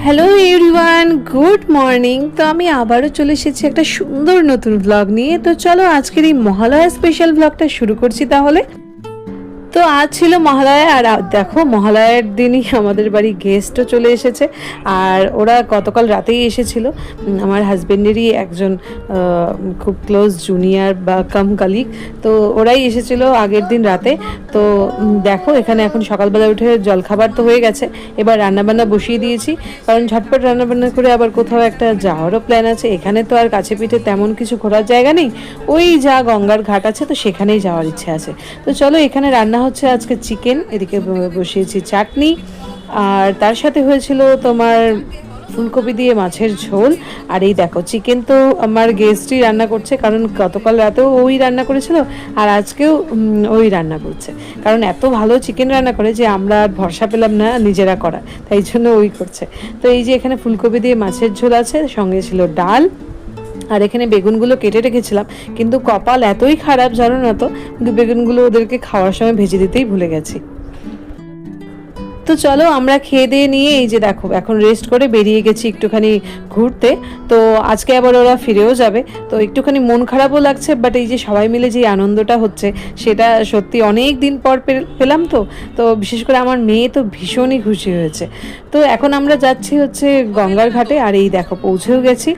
Hello everyone, good morning. তো আমি আবারও চলে এসেছি একটা সুন্দর নতুন ব্লগ নিয়ে। তো চলো আজকের এই মহালয়া স্পেশাল ব্লগটা শুরু করছি তাহলে। তো আজ ছিল মহালয়া, আর দেখো মহালয়ার দিনই আমাদের বাড়ি গেস্টও চলে এসেছে। আর ওরা গতকাল রাতেই এসেছিল, আমার হাজব্যান্ডেরই একজন খুব ক্লোজ জুনিয়র বা কাম কালিগ। তো ওরাই এসেছিল আগের দিন রাতে। তো দেখো এখানে এখন সকালবেলা উঠে জলখাবার তো হয়ে গেছে, এবার রান্নাবান্না বসিয়ে দিয়েছি। কারণ ঝটপট রান্নাবান্না করে আবার কোথাও একটা যাওয়ারও প্ল্যান আছে। এখানে তো আর কাছে পিঠে তেমন কিছু ঘোরার জায়গা নেই, ওই যা গঙ্গার ঘাট আছে তো সেখানেই যাওয়ার ইচ্ছে আছে। তো চলো, এখানে রান্না হচ্ছে আজকে চিকেন, এদিকে বসিয়েছি চাটনি, আর তার সাথে হয়েছিল তোমার ফুলকপি দিয়ে মাছের ঝোল। আর এই দেখো চিকেন তো আমার গেস্টই রান্না করছে, কারণ গতকাল রাতেও ওই রান্না করেছিল আর আজকেও ওই রান্না করছে। কারণ এত ভালো চিকেন রান্না করে যে আমরা আর ভরসা পেলাম না নিজেরা করা, তাই জন্য ওই করছে। তো এই যে এখানে ফুলকপি দিয়ে মাছের ঝোল আছে, সঙ্গে ছিল ডাল, আর এখানে বেগুনগুলো কেটে রেখেছিলাম, কিন্তু কপাল এতই খারাপ জানো না, তো কিন্তু বেগুনগুলো ওদেরকে খাওয়ার সময় ভেজে দিতেই ভুলে গেছি। তো চলো আমরা খেয়ে দিয়ে নিয়ে এই যে দেখো এখন রেস্ট করে বেরিয়ে গেছি একটুখানি ঘুরতে। তো আজকে আবার ওরা ফিরেও যাবে, তো একটুখানি মন খারাপও লাগছে, বাট এই যে সবাই মিলে যে আনন্দটা হচ্ছে সেটা সত্যি অনেক দিন পর পেলাম। তো তো বিশেষ করে আমার মেয়ে তো ভীষণই খুশি হয়েছে। তো এখন আমরা যাচ্ছি হচ্ছে গঙ্গার ঘাটে, আর এই দেখো পৌঁছেও গেছি।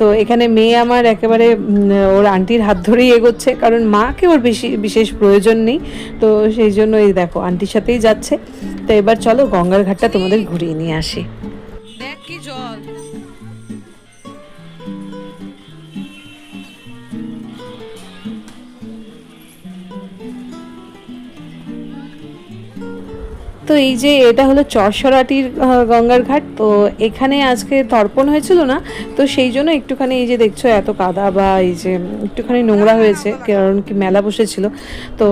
তো এখানে মেয়ে আমার একেবারে ওর আন্টির হাত ধরেই এগোচ্ছে, কারণ মাকে ওর বিশেষ প্রয়োজন নেই। তো সেই জন্য এই দেখো আন্টির সাথেই যাচ্ছে। তো এবার চলো গঙ্গার ঘাটটা তোমাদের ঘুরিয়ে নিয়ে আসি। দেখ কি জল! তো এই যে এটা হলো চরসরাটির গঙ্গার ঘাট। তো এখানে আজকে তর্পণ হয়েছিল না, তো সেই জন্য একটুখানি এই যে দেখছো এত কাদা বা এই যে একটুখানি নোংরা হয়েছে, কারণ কি মেলা বসেছিল। তো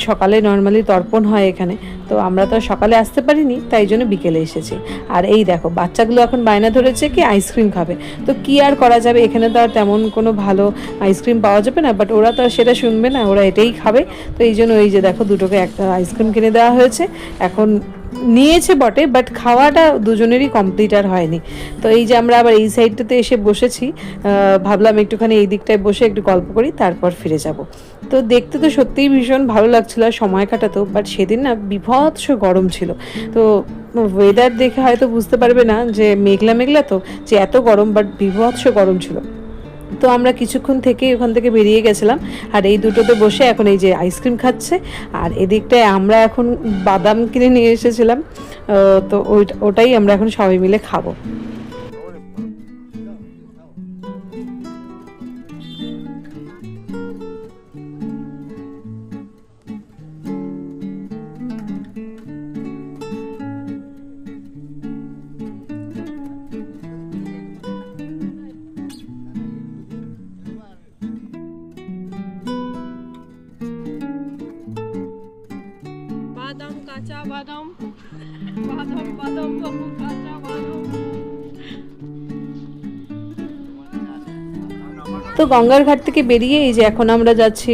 সকালে নর্মালি তর্পণ হয় এখানে, তো আমরা তো সকালে আসতে পারিনি, তাই জন্য বিকেলে এসেছি। আর এই দেখো বাচ্চাগুলো এখন বায়না ধরেছে কি আইসক্রিম খাবে। তো কি আর করা যাবে, এখানে তো আর তেমন কোনো ভালো আইসক্রিম পাওয়া যাবে না, বাট ওরা তো আর সেটা শুনবে না, ওরা এটাই খাবে। তো এই জন্য এই যে দেখো দুটোকে একটা আইসক্রিম কিনে দেওয়া হয়েছে। এখন নিয়েছে বটে, বাট খাওয়াটা দুজনেরই কমপ্লিট আর হয়নি। তো এই যে আমরা আবার এই সাইডটাতে এসে বসেছি, ভাবলাম একটুখানি এই দিকটায় বসে একটু গল্প করি, তারপর ফিরে যাব। তো দেখতে তো সত্যিই ভীষণ ভালো লাগছিল আর সময় কাটাতো, বাট সেদিন না বিভৎস গরম ছিল। তো ওয়েদার দেখে হয়তো বুঝতে পারবে না যে মেঘলা মেঘলা, তো যে এত গরম, বাট বিভৎস গরম ছিল। তো আমরা কিছুক্ষণ থেকে ওখান থেকে বেরিয়ে গেছিলাম, আর এই দুটোতে বসে এখন এই যে আইসক্রিম খাচ্ছে। আর এদিকটায় আমরা এখন বাদাম কিনে নিয়ে এসেছিলাম, তো ওটাই আমরা এখন সবাই মিলে খাবো। বাদাম, কাঁচা বাদাম, বাদাম বাদাম বাবু, কাঁচা বাদাম। তো গঙ্গার ঘাট থেকে বেরিয়ে এই যে এখন আমরা যাচ্ছি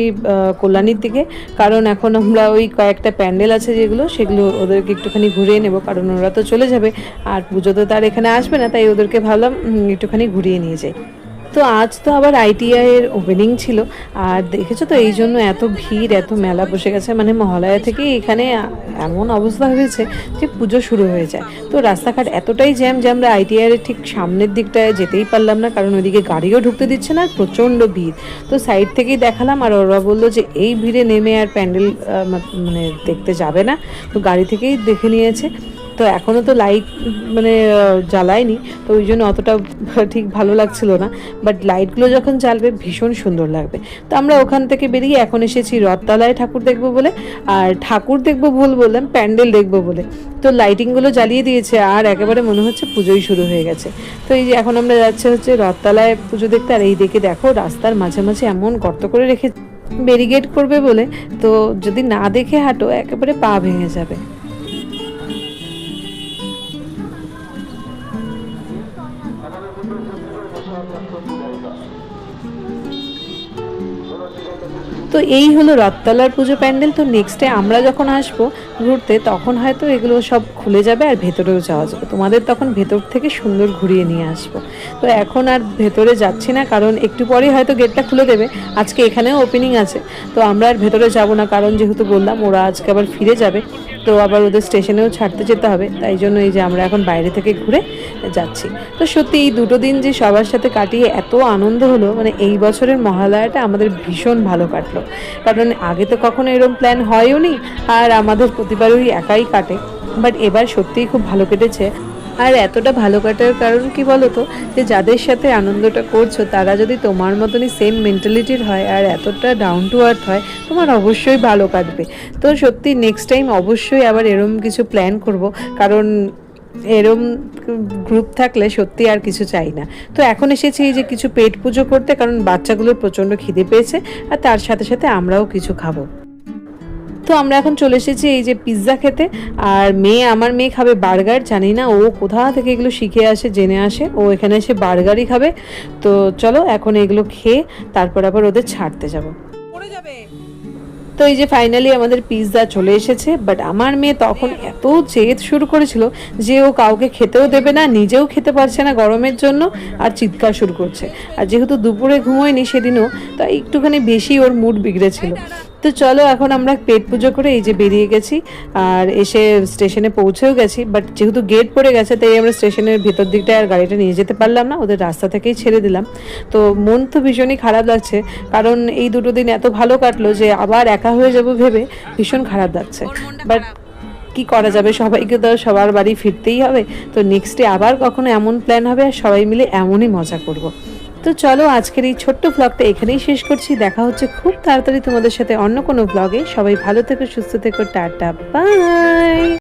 কল্যাণীর দিকে, কারণ এখন আমরা ওই কয়েকটা প্যান্ডেল আছে যেগুলো, সেগুলো ওদেরকে একটুখানি ঘুরিয়ে নেব, কারণ ওরা তো চলে যাবে আর পুজো তো তার এখানে আসবে না, তাই ওদেরকে ভাবলাম একটুখানি ঘুরিয়ে নিয়ে যাই। তো আজ তো আবার আইটিআই এর ওপেনিং ছিল, আর দেখেছো তো এই জন্য এত ভিড়, এত মেলা বসে গেছে, মানে মহালয়া থেকে এখানে এমন অবস্থা হয়েছে যে পুজো শুরু হয়ে যায়। তো রাস্তাঘাট এতটাই জ্যাম যে আমরা আইটিআই এর ঠিক সামনের দিকটায় যেতেই পারলাম না, কারণ ওইদিকে গাড়িও ঢুকতে দিচ্ছে না, আর প্রচণ্ড ভিড়। তো সাইড থেকেই দেখালাম, আর ওরা বললো যে এই ভিড়ে নেমে আর প্যান্ডেল মানে দেখতে যাবে না, তো গাড়ি থেকেই দেখে নিয়েছে। তো এখনও তো লাইট মানে জ্বালায়নি, তো ওই জন্য অতটা ঠিক ভালো লাগছিল না, বাট লাইটগুলো যখন জ্বালবে ভীষণ সুন্দর লাগবে। তো আমরা ওখান থেকে বেরিয়ে এখন এসেছি রথতলায় ঠাকুর দেখবো বলে, আর ঠাকুর দেখবো ভুল বললাম, প্যান্ডেল দেখবো বলে। তো লাইটিংগুলো জ্বালিয়ে দিয়েছে আর একেবারে মনে হচ্ছে পুজোই শুরু হয়ে গেছে। তো এই যে এখন আমরা যাচ্ছি হচ্ছে রথতলায় পুজো দেখতে, আর এই দেখে দেখো রাস্তার মাঝামাঝি এমন গর্ত করে রেখে ব্যারিকেড করবে বলে, তো যদি না দেখে হাঁটো একেবারে পা ভেঙে যাবে। তো এই হলো রথতলার পুজো প্যান্ডেল। তো নেক্সটে আমরা যখন আসবো ঘুরতে তখন হয়তো এগুলো সব খুলে যাবে আর ভেতরেও যাওয়া যাবে, তোমাদের তখন ভেতর থেকে সুন্দর ঘুরিয়ে নিয়ে আসবো। তো এখন আর ভেতরে যাচ্ছি না, কারণ একটু পরেই হয়তো গেটটা খুলে দেবে। আজকে এখানেও ওপেনিং আছে, তো আমরা আর ভেতরে যাব না, কারণ যেহেতু বললাম ওরা আজকে আবার ফিরে যাবে, তো আবার ওদের স্টেশনেও ছাড়তে যেতে হবে। তাই জন্য এই যে আমরা এখন বাইরে থেকে ঘুরে যাচ্ছি। তো সত্যি এই দুটো দিন যে সবার সাথে কাটিয়ে এত আনন্দ হলো, মানে এই বছরের মহালয়াটা আমাদের ভীষণ ভালো কাটলো, কারণ আগে তো কখনো এরকম প্ল্যান হয়ও নি, আর আমাদের প্রতিবারই একাই কাটে, বাট এবার সত্যিই খুব ভালো কেটেছে। আর এতটা ভালো কাটার কারণ কি বলো তো, যে যাদের সাথে আনন্দটা করছো তারা যদি তোমার মতনই সেম মেন্টালিটির হয় আর এতটা ডাউন টু আর্থ হয়, তোমার অবশ্যই ভালো কাটবে। তো সত্যি নেক্সট টাইম অবশ্যই আবার এরম কিছু প্ল্যান করব, কারণ এরম গ্রুপ থাকলে সত্যি আর কিছু চাই না। তো এখন এসেছি এই যে কিছু পেট পুজো করতে, কারণ বাচ্চাগুলোর প্রচণ্ড খিদে পেয়েছে আর তার সাথে সাথে আমরাও কিছু খাবো। তো আমরা এখন চলে এসেছি এই যে পিৎজা খেতে, আর আমার মেয়ে খাবে বার্গার। জানি না ও কোথা থেকে এগুলো শিখে আসে, জেনে আসে, ও এখানে এসে বার্গারই খাবে। তো চলো এখন এগুলো খেয়ে তারপর আবার ওদের ছাড়তে যাব। পড়ে যাবে। তো এই যে ফাইনালি আমাদের পিৎজা চলে এসেছে, বাট আমার মেয়ে তখন এত জেদ শুরু করেছিল যে ও কাউকে খেতেও দেবে না, নিজেও খেতে পারছে না গরমের জন্য, আর চিৎকার শুরু করছে। আর যেহেতু দুপুরে ঘুমোয়নি সেদিনও, তাই একটুখানি বেশি ওর মুড বিগড়েছিল। তো চলো এখন আমরা পেট পুজো করে এই যে বেরিয়ে গেছি, আর এসে স্টেশনে পৌঁছেও গেছি। বাট যেহেতু গেট পড়ে গেছে তাই আমরা স্টেশনের ভেতর দিকটায় আর গাড়িটা নিয়ে যেতে পারলাম না, ওদের রাস্তা থেকেই ছেড়ে দিলাম। তো মন তো ভীষণই খারাপ লাগছে, কারণ এই দুটো দিন এত ভালো কাটলো যে আবার একা হয়ে যাব ভেবে ভীষণ খারাপ লাগছে। বাট কি করা যাবে, সবাইকে তো সবার বাড়ি ফিরতেই হবে। তো নেক্সটে আবার কখনো এমন প্ল্যান হবে আর সবাই মিলে এমনই মজা করব। তো চলো আজকের এই ছোট্ট ভ্লগটা এখানেই শেষ করছি। দেখা হচ্ছে খুব তাড়াতাড়ি তোমাদের সাথে অন্য কোনো ভ্লগে। সবাই ভালো থেকো, সুস্থ থেকো, টাটা, বাই।